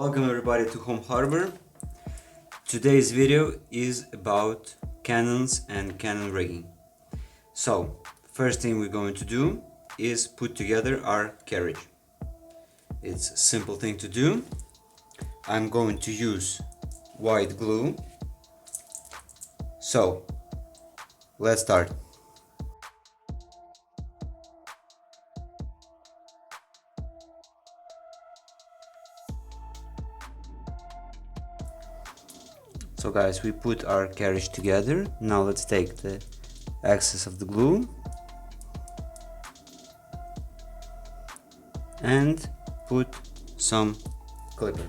Welcome everybody to Home Harbor. Today's video is about cannons and cannon rigging. So, first thing we're going to do is put together our carriage. It's a simple thing to do. I'm going to use white glue. So, let's start. So guys, we put our carriage together. Now let's take the excess of the glue and put some clipper.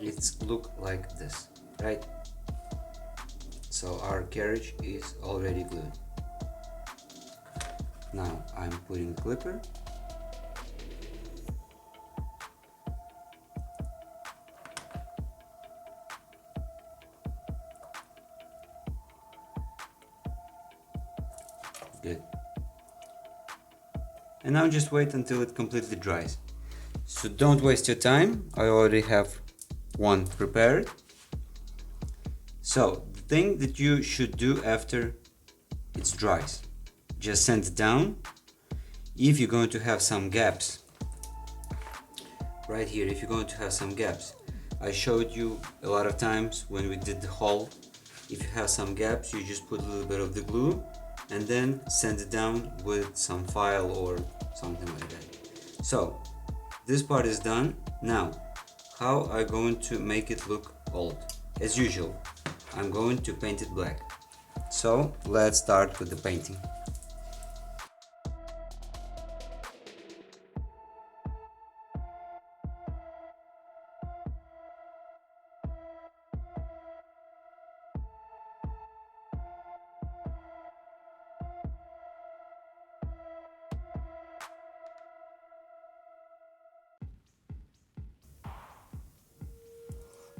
It's look like this, right? So our carriage is already glued. Now I'm putting the clipper. Good. And now just wait until it completely dries. So don't waste your time. I already have one prepared. So the thing that you should do after it dries, just sand it down. If you're going to have some gaps, right here, if you're going to have some gaps, I showed you a lot of times when we did the hole. If you have some gaps, you just put a little bit of the glue and then sand it down with some file or something like that. So this part is done. Now how are you going to make it look old? As usual, I'm going to paint it black. So let's start with the painting.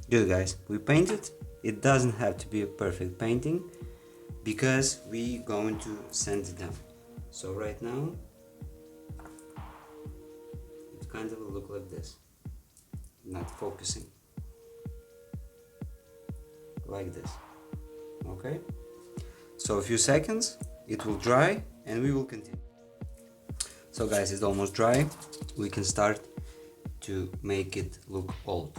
Good guys, we painted. It doesn't have to be a perfect painting because we're going to sand it down. So right now it kind of will look like this, not focusing, like this. Okay, so a few seconds, it will dry and we will continue. So guys, it's almost dry. We can start to make it look old.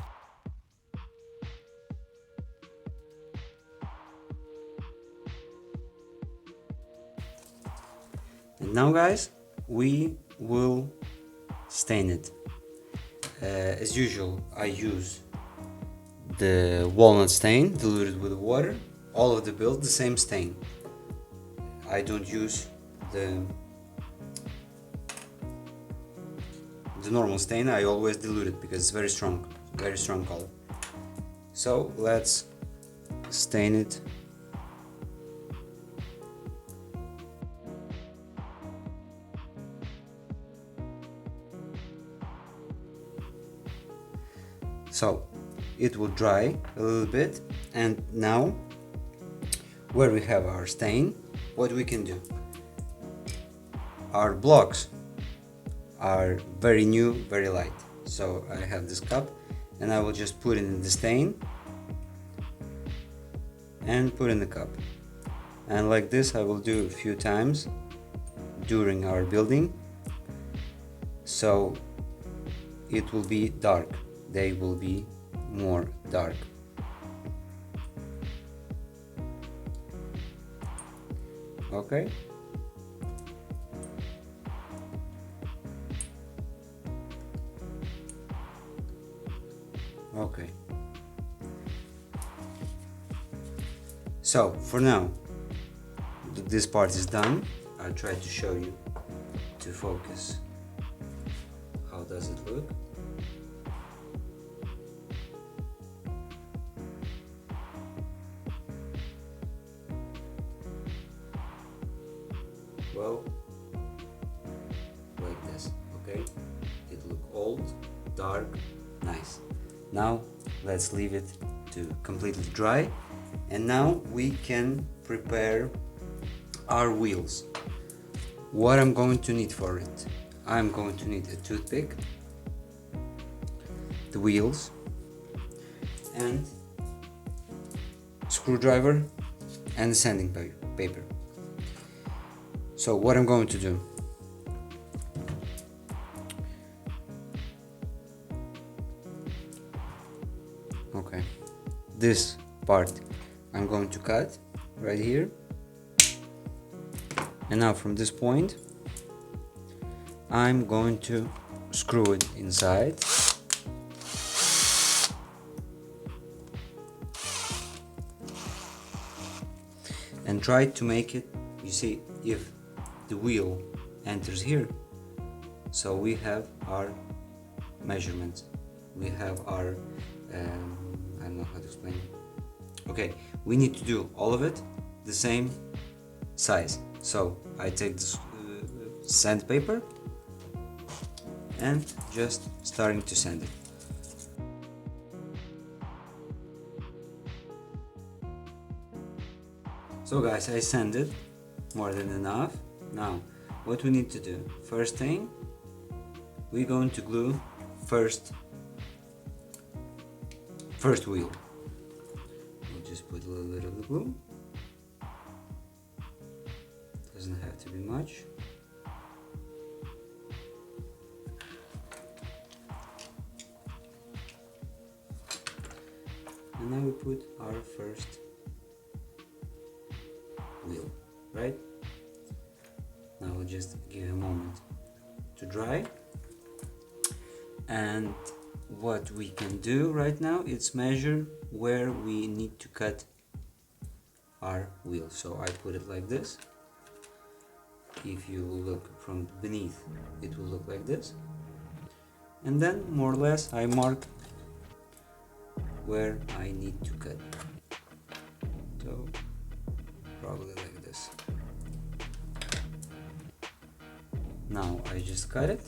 And now guys, we will stain it. As usual, I use the walnut stain diluted with water. All of the build the same stain. I don't use the normal stain. I always dilute it because it's very strong color. So let's stain it. So it will dry a little bit, and now where we have our stain, what we can do, our blocks are very new, very light. So I have this cup and I will just put it in the stain and put in the cup, and like this I will do a few times during our building, so it will be dark. They will be more dark. Okay. Okay. So for now, this part is done. I'll try to show you to focus. How does it look? Well, like this, okay? It look old, dark, nice. Now let's leave it to completely dry, and now we can prepare our wheels. What I'm going to need for it, I'm going to need a toothpick, the wheels, and screwdriver and sanding paper. So what I'm going to do, okay, this part I'm going to cut right here, and now from this point I'm going to screw it inside, and try to make it, you see, if the wheel enters here, so we have our measurements, we have our I don't know how to explain it. Okay, we need to do all of it the same size. So I take this sandpaper and just starting to sand it. So guys, I sanded more than enough. Now what we need to do, first thing, we're going to glue first wheel. We'll just put a little bit of the glue, doesn't have to be much. And now we put our first wheel, right? Now we'll just give a moment to dry, and what we can do right now is measure where we need to cut our wheel. So I put it like this. If you look from beneath, it will look like this, and then more or less I mark where I need to cut. So probably like this. Now I just cut it.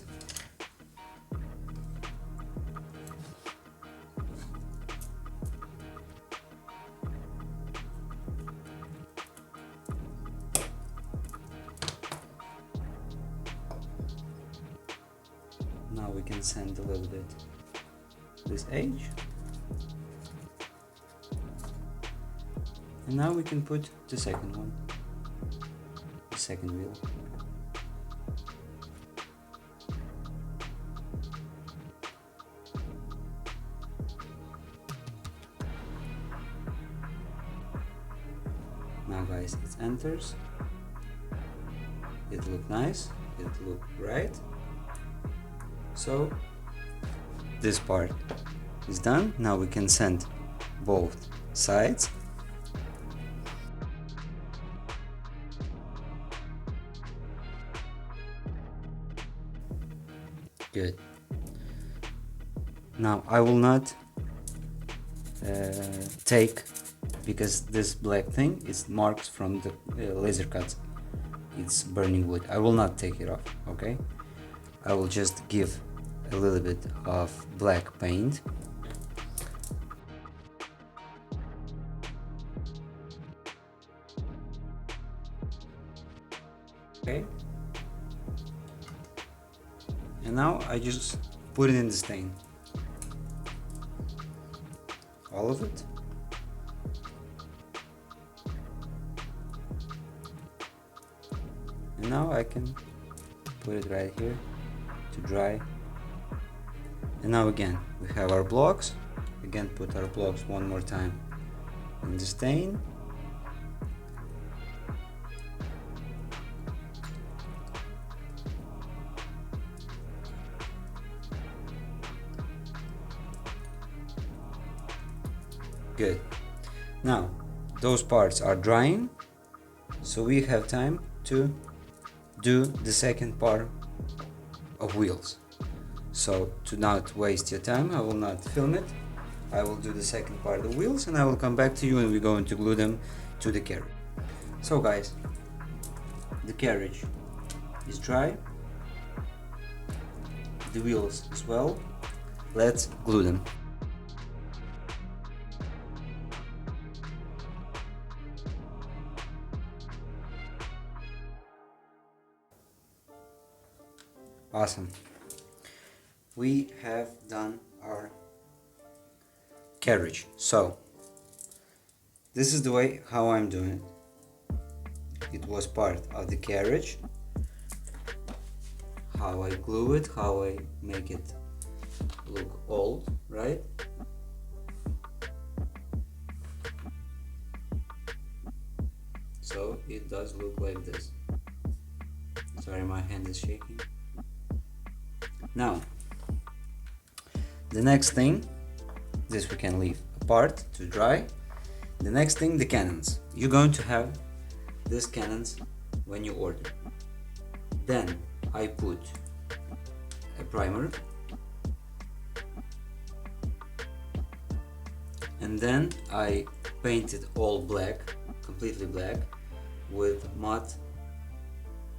Now we can sand a little bit this edge, and now we can put the second one, the second wheel. Now guys, it enters, it look nice, it look right. So this part is done. Now we can sand both sides. Good. Now I will not take, because this black thing is marks from the laser cuts, it's burning wood. I will not take it off, okay? I will just give a little bit of black paint. Okay. And now I just put it in the stain. All of it. And now I can put it right here to dry. And now again we have our blocks. Again, put our blocks one more time in the stain. Good. Now those parts are drying, so we have time to do the second part of wheels. So to not waste your time, I will not film it. I will do the second part of the wheels, and I will come back to you, and we're going to glue them to the carriage. So guys, the carriage is dry, the wheels as well. Let's glue them. Awesome. We have done our carriage. So this is the way how I'm doing it. It was part of the carriage, how I glue it, how I make it look old, right? So it does look like this. Sorry, my hand is shaking. Now, the next thing, this we can leave apart to dry. The next thing, the cannons. You're going to have these cannons when you order. Then I put a primer, and then I paint it all black, completely black, with matte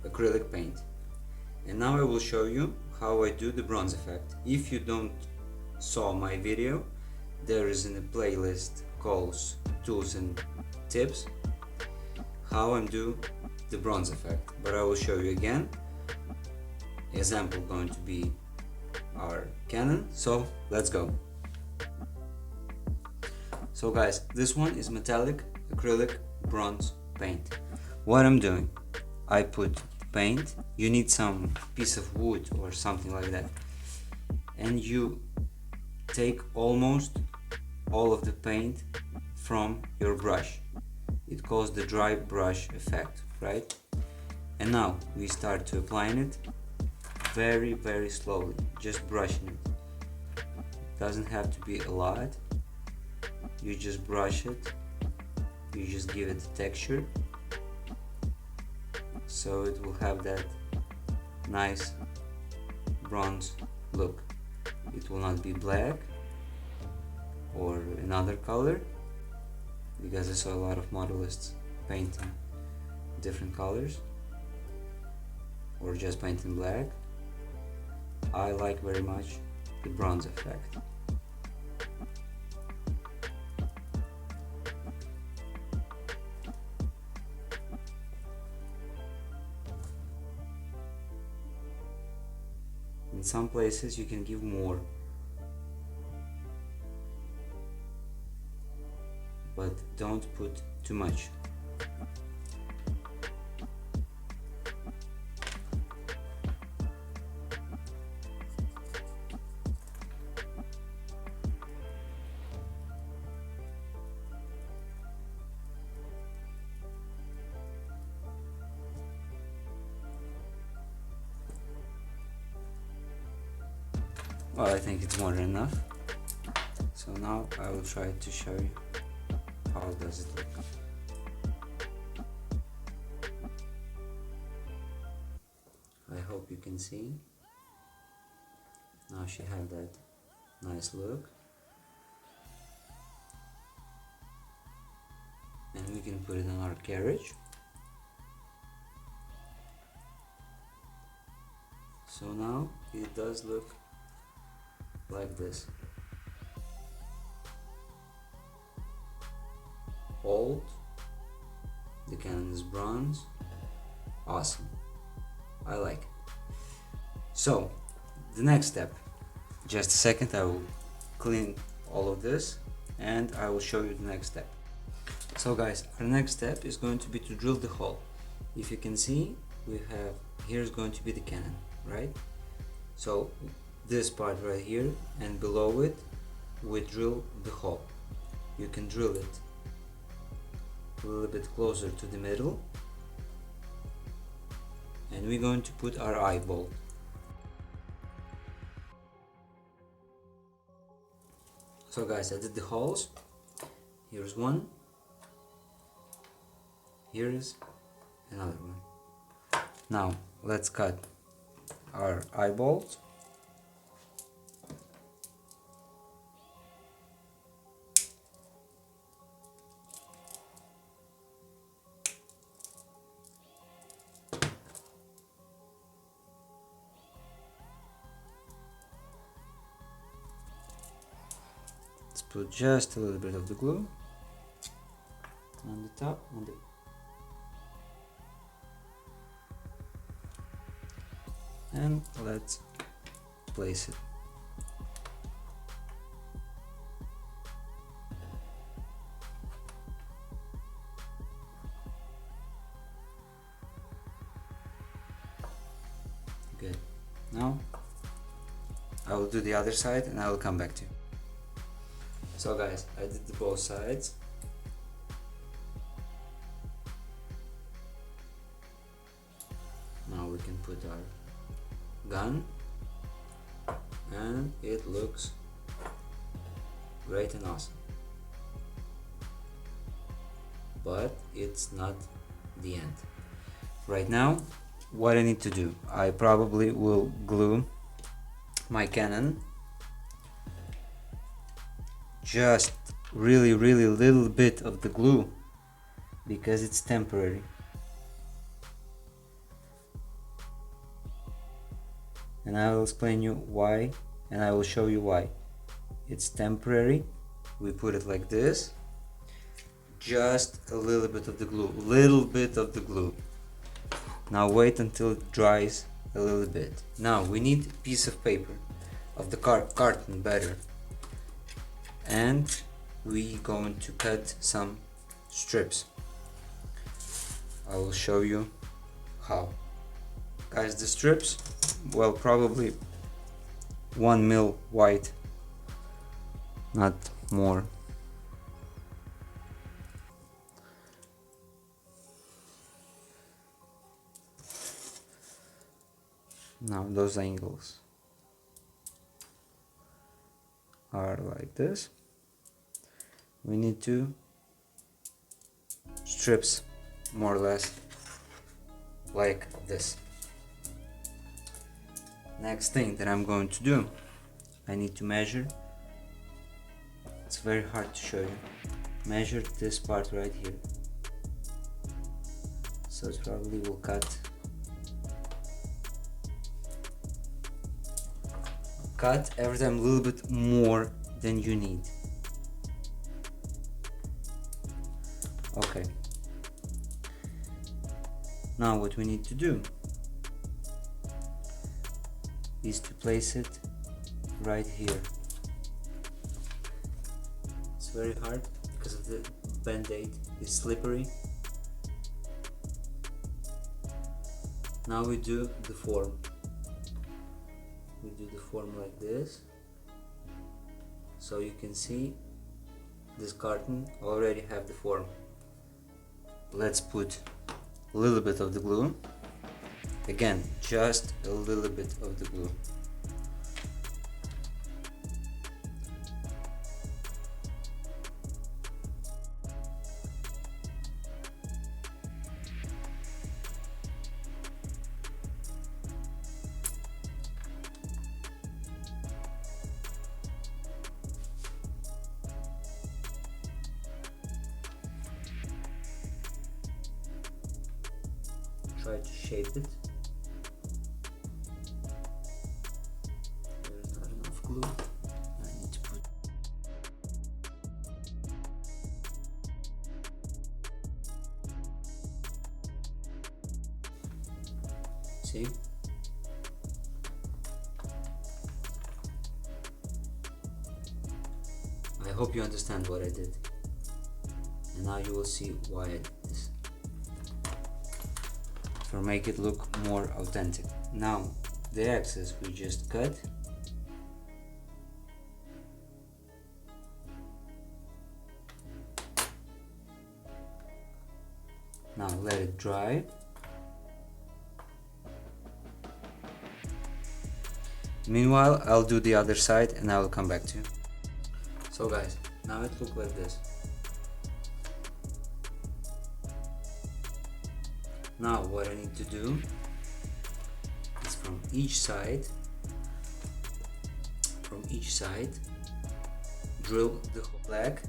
acrylic paint. And now I will show you how I do the bronze effect. If you don't saw my video, there is in a playlist called Tools and Tips how I do the bronze effect, but I will show you again. Example going to be our cannon, so let's go. So guys, this one is metallic acrylic bronze paint. What I'm doing, I put paint, you need some piece of wood or something like that, and you take almost all of the paint from your brush. It calls the dry brush effect, right? And now we start to applying it very slowly, just brushing it. Doesn't have to be a lot, you just brush it, you just give it texture, so it will have that nice bronze look. It will not be black or another color, because I saw a lot of modelists painting different colors or just painting black. I like very much the bronze effect. In some places you can give more, but don't put too much. Well, I think it's more than enough. So now I will try to show you how does it look. I hope you can see. Now she had that nice look. And we can put it on our carriage. So now it does look like this. Old, the cannon is bronze, awesome, I like it. So the next step, just a second, I will clean all of this and I will show you the next step. So guys, our next step is going to be to drill the hole. If you can see, we have, here's going to be the cannon, right? So this part right here, and below it we drill the hole. You can drill it a little bit closer to the middle, and we're going to put our eyeball. So guys, I did the holes. Here's one, here is another one. Now let's cut our eyeballs. Let's put just a little bit of the glue on the top, and let's place it. now I will do the other side and I will come back to you. So guys, I did both sides. Now we can put our gun and it looks great and awesome. But it's not the end. Right now, what I need to do, I probably will glue my cannon, just really little bit of the glue because it's temporary. And I will explain you why, and I will show you why. It's temporary. We put it like this. Just a little bit of the glue, Now wait until it dries a little bit. Now we need a piece of paper, of the carton better. And we going to cut some strips. I will show you how. Guys, the strips, well, probably 1 mil wide, not more. Now those angles are like this. We need 2 strips, more or less like this. Next thing that I'm going to do, I need to measure. It's very hard to show you. Measure this part right here. So it probably will cut every time a little bit more than you need. Okay. Now what we need to do is to place it right here. It's very hard because of the band-aid, it's slippery. Now we do the form. We do the form like this, so you can see this carton already have the form. Let's put a little bit of the glue. Again, just a little bit of the glue. Try to shape it. There's not enough glue. I need to put. See? I hope you understand what I did. And now you will see why I did this. To make it look more authentic. Now the excess we just cut. Now let it dry. Meanwhile, I'll do the other side and I will come back to you. So guys, now it looks like this. Now what I need to do is from each side, drill the black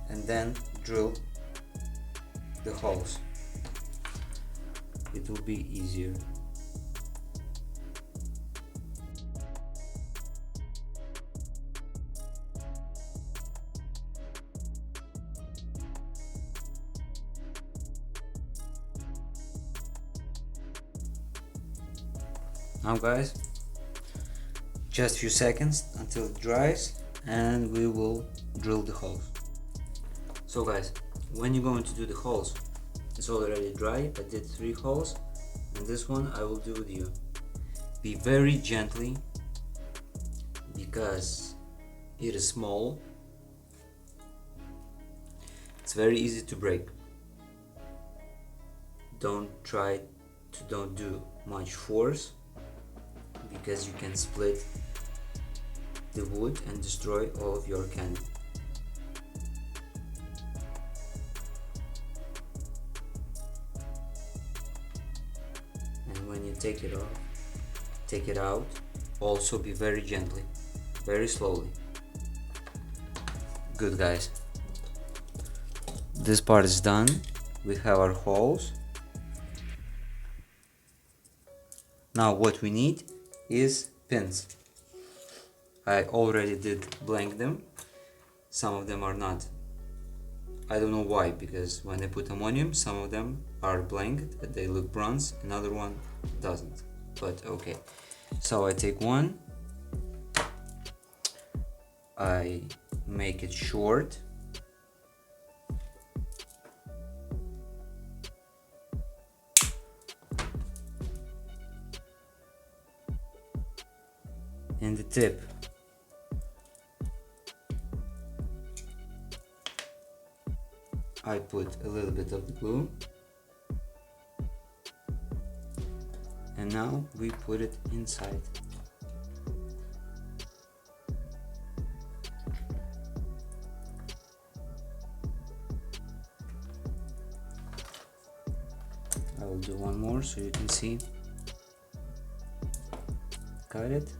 and then drill the holes. It will be easier. Now guys, just few seconds until it dries and we will drill the holes. So guys, when you're going to do the holes, it's already dry. I did 3 holes and this one I will do with you. Be very gently because it is small. It's very easy to break. Don't do much force because you can split the wood and destroy all of your candy. And when you take it out, also be very gently, very slowly. Good, guys. This part is done. We have our holes. Now what we need is pins. I already did blank them. Some of them are not. I don't know why, because when I put ammonium, some of them are blanked, they look bronze, another one doesn't. But okay. So I take one, I make it short, and the tip I put a little bit of the glue, and now we put it inside. I will do one more so you can see. Got it?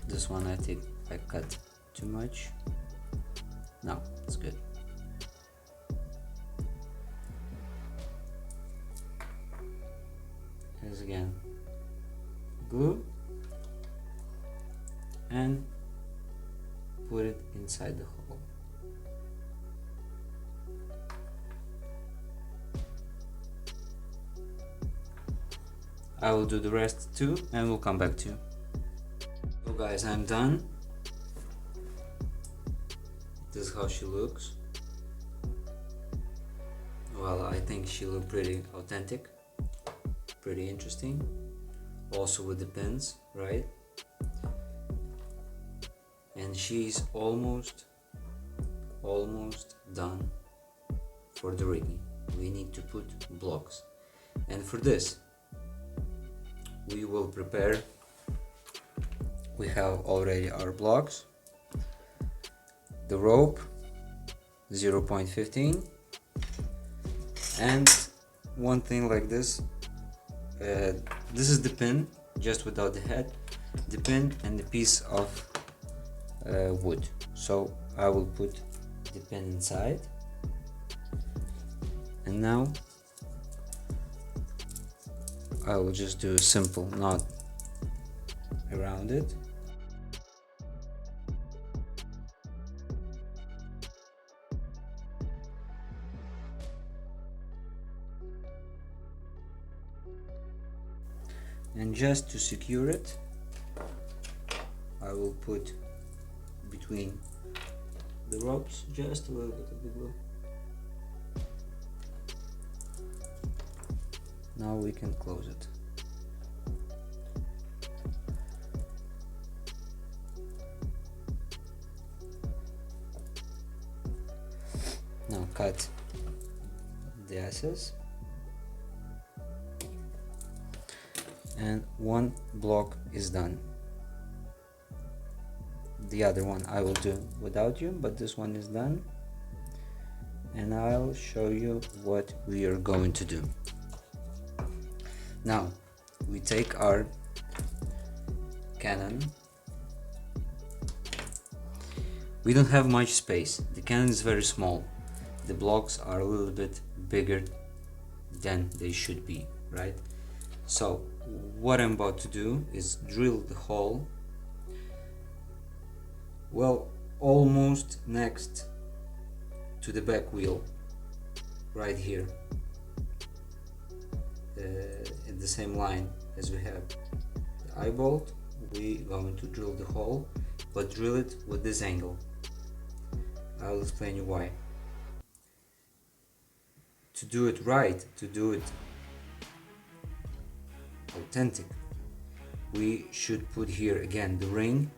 This one I think I cut too much. No, it's good. Here's again glue and put it inside the hole. I will do the rest too and we'll come back to you. So guys, I'm done. This is how she looks. Well, I think she looked pretty authentic, pretty interesting. Also with the pins, right? And she's almost done for the rigging. We need to put blocks, and for this we will prepare. We have already our blocks, the rope 0.15, and one thing like this. This is the pin, just without the head, the pin and the piece of wood. So I will put the pin inside, and now I will just do a simple knot around it. And just to secure it, I will put between the ropes just a little bit of the glue. Now we can close it. Now cut the excess. And one block is done. The other one I will do without you, but this one is done, and I'll show you what we are going to do. Now we take our cannon. We don't have much space. The cannon is very small. The blocks are a little bit bigger than they should be, right? So what I'm about to do is drill the hole, well, almost next to the back wheel, right here, in the same line as we have the eye bolt. We're going to drill the hole, but drill it with this angle. I'll explain you why. To do it right, to do it authentic. We should put here again the ring,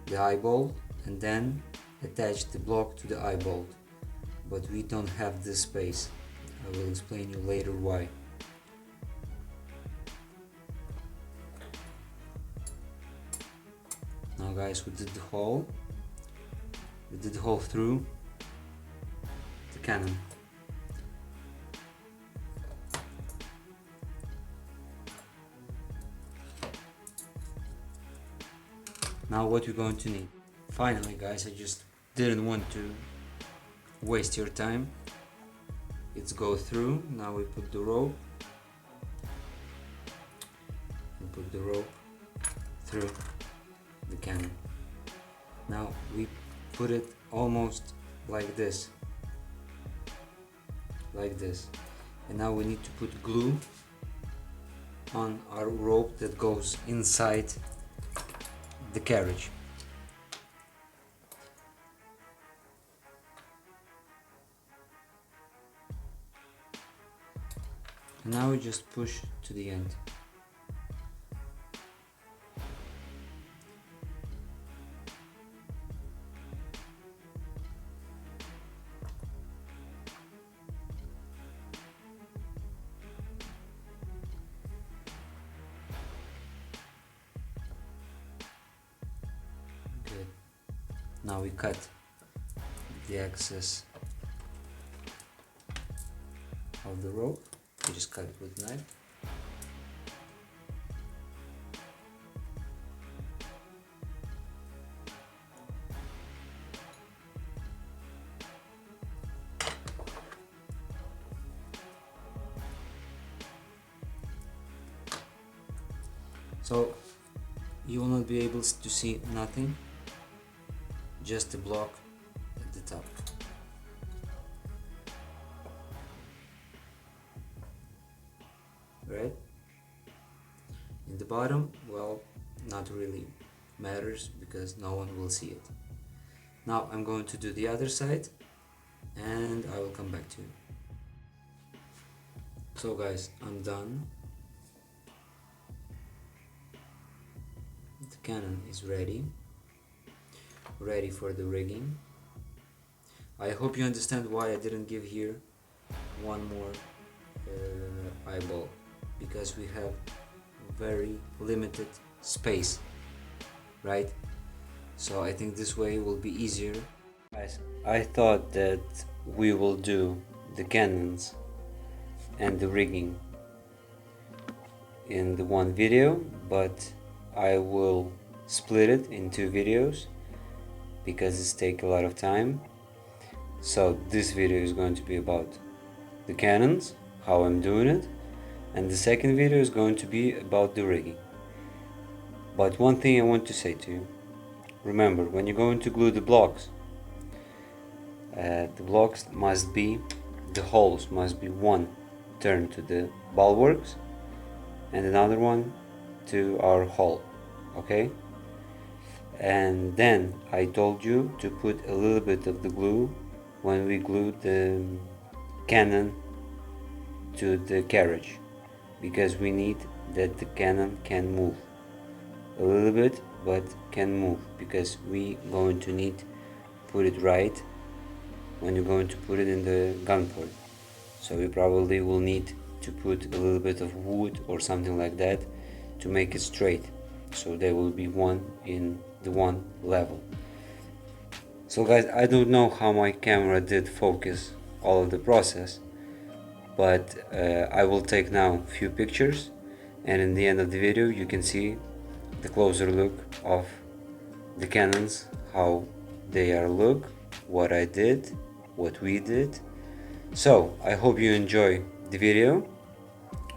the eyeball, and then attach the block to the eyeball, but we don't have this space. I will explain you later why. Now guys, we did the hole through the cannon. Now what we're going to need. Finally guys, I just didn't want to waste your time. Let's go through. Now we put the rope. We put the rope through the cannon. Now we put it almost like this. Like this. And now we need to put glue on our rope that goes inside the carriage. And now we just push to the end. Good. Now we cut the excess of the rope. We just cut it with a knife. So you will not be able to see nothing, just the block at the top. Right? In the bottom, well, not really matters because no one will see it. Now I'm going to do the other side and I will come back to you. So guys, I'm done. The cannon is ready for the rigging. I hope you understand why I didn't give here one more eyeball, because we have very limited space, right? So I think this way will be easier. Guys, I thought that we will do the cannons and the rigging in the one video, but I will split it in 2 videos because it's take a lot of time. So this video is going to be about the cannons, how I'm doing it, and the second video is going to be about the rigging. But one thing I want to say to you, remember, when you're going to glue the blocks must be, the holes must be one turned to the bulwarks and another one to our hull, okay? And then I told you to put a little bit of the glue when we glued the cannon to the carriage, because we need that the cannon can move a little bit, but can move, because we going to need put it right when you're going to put it in the gun port. So we probably will need to put a little bit of wood or something like that to make it straight, so they will be one in the one level. So guys, I don't know how my camera did focus all of the process, but I will take now a few pictures, and in the end of the video you can see the closer look of the cannons, how they are look, what I did, what we did. So I hope you enjoy the video.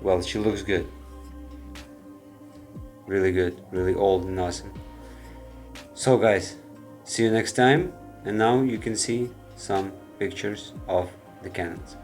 Well, she looks good, really good, really old and awesome. So guys, see you next time, and now you can see some pictures of the cannons.